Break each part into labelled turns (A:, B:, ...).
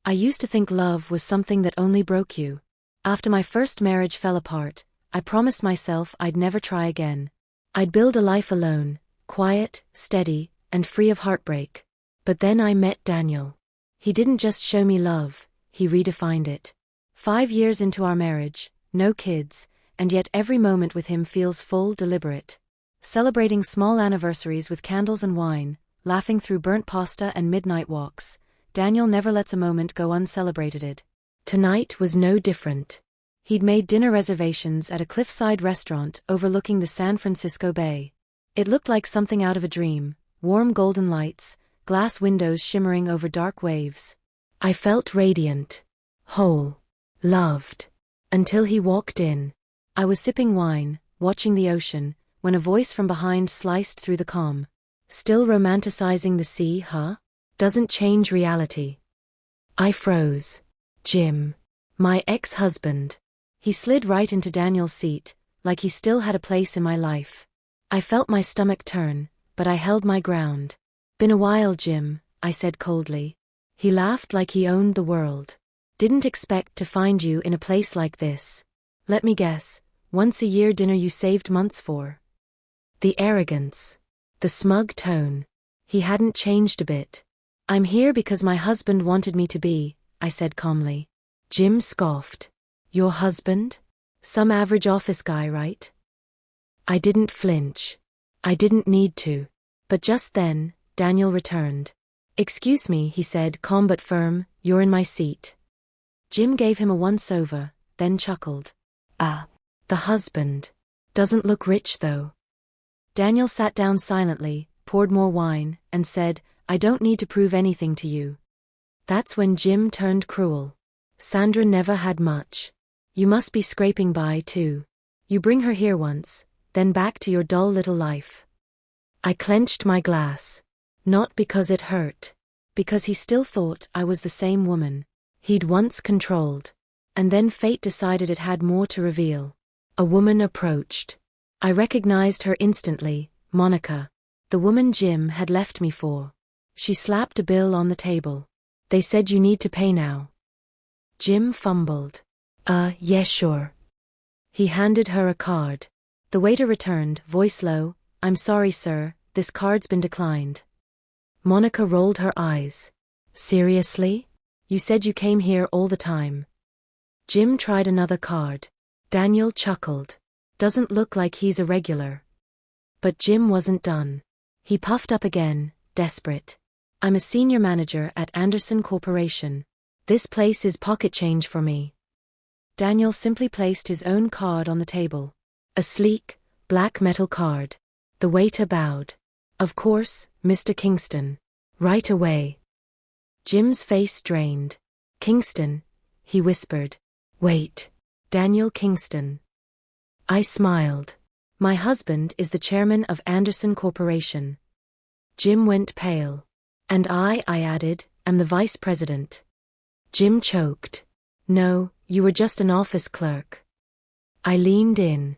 A: I used to think love was something that only broke you. After my first marriage fell apart, I promised myself I'd never try again. I'd build a life alone, quiet, steady, and free of heartbreak. But then I met Daniel. He didn't just show me love, he redefined it. 5 years into our marriage, no kids, and yet every moment with him feels full, deliberate. Celebrating small anniversaries with candles and wine, laughing through burnt pasta and midnight walks, Daniel never lets a moment go uncelebrated. Tonight was no different. He'd made dinner reservations at a cliffside restaurant overlooking the San Francisco Bay. It looked like something out of a dream, warm golden lights, glass windows shimmering over dark waves. I felt radiant, whole, loved. Until he walked in. I was sipping wine, watching the ocean, when a voice from behind sliced through the calm. Still romanticizing the sea, huh? Doesn't change reality. I froze. Jim. My ex-husband. He slid right into Daniel's seat, like he still had a place in my life. I felt my stomach turn, but I held my ground. Been a while, Jim, I said coldly. He laughed like he owned the world. Didn't expect to find you in a place like this. Let me guess, once-a-year dinner you saved months for. The arrogance. The smug tone. He hadn't changed a bit. I'm here because my husband wanted me to be, I said calmly. Jim scoffed. Your husband? Some average office guy, right? I didn't flinch. I didn't need to. But just then, Daniel returned. Excuse me, he said, calm but firm, you're in my seat. Jim gave him a once-over, then chuckled. Ah, the husband. Doesn't look rich though. Daniel sat down silently, poured more wine, and said, I don't need to prove anything to you. That's when Jim turned cruel. Sandra never had much. You must be scraping by too. You bring her here once, then back to your dull little life. I clenched my glass. Not because it hurt. Because he still thought I was the same woman he'd once controlled. And then fate decided it had more to reveal. A woman approached. I recognized her instantly, Monica. The woman Jim had left me for. She slapped a bill on the table. They said you need to pay now. Jim fumbled. Yeah, sure. He handed her a card. The waiter returned, voice low, I'm sorry, sir, this card's been declined. Monica rolled her eyes. Seriously? You said you came here all the time. Jim tried another card. Daniel chuckled. Doesn't look like he's a regular. But Jim wasn't done. He puffed up again, desperate. I'm a senior manager at Anderson Corporation. This place is pocket change for me. Daniel simply placed his own card on the table. A sleek, black metal card. The waiter bowed. Of course, Mr. Kingston. Right away. Jim's face drained. Kingston, he whispered. Wait. Daniel Kingston. I smiled. My husband is the chairman of Anderson Corporation. Jim went pale. And I added, am the vice president. Jim choked. No, you were just an office clerk. I leaned in.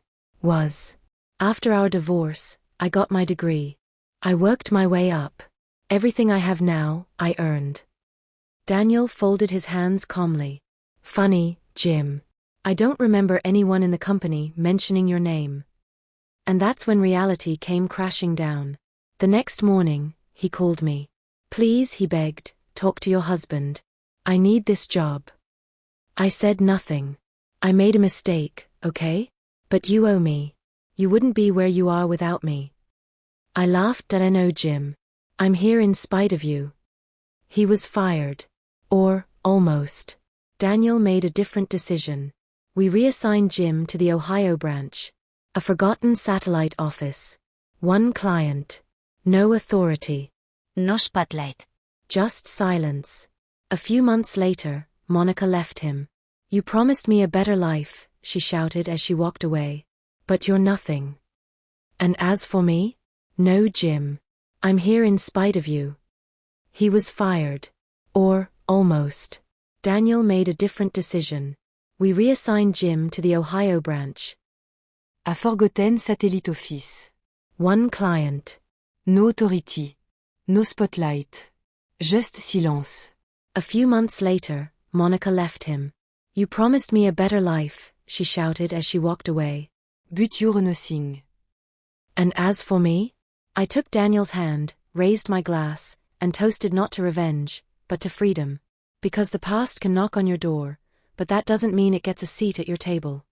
A: After our divorce, I got my degree. I worked my way up. Everything I have now, I earned. Daniel folded his hands calmly. Funny, Jim. I don't remember anyone in the company mentioning your name. And that's when reality came crashing down. The next morning, he called me. Please, he begged, talk to your husband. I need this job. I said nothing. I made a mistake, okay? But you owe me. You wouldn't be where you are without me. I laughed at I know, Jim. I'm here in spite of you. He was fired. Or, almost. Daniel made a different decision. We reassigned Jim to the Ohio branch. A forgotten satellite office. One client. No authority.
B: No spotlight.
A: Just silence. A few months later, Monica left him. You promised me a better life, she shouted as she walked away. But you're nothing. And as for me? No, Jim. I'm here in spite of you. He was fired. Or, almost. Daniel made a different decision. We reassigned Jim to the Ohio branch.
B: À Forgotten Satellite Office.
A: One client.
B: No authority. No spotlight. Just silence.
A: A few months later, Monica left him. You promised me a better life, she shouted as she walked away.
B: But you renouncing.
A: And as for me? I took Daniel's hand, raised my glass, and toasted not to revenge, but to freedom. Because the past can knock on your door, but that doesn't mean it gets a seat at your table.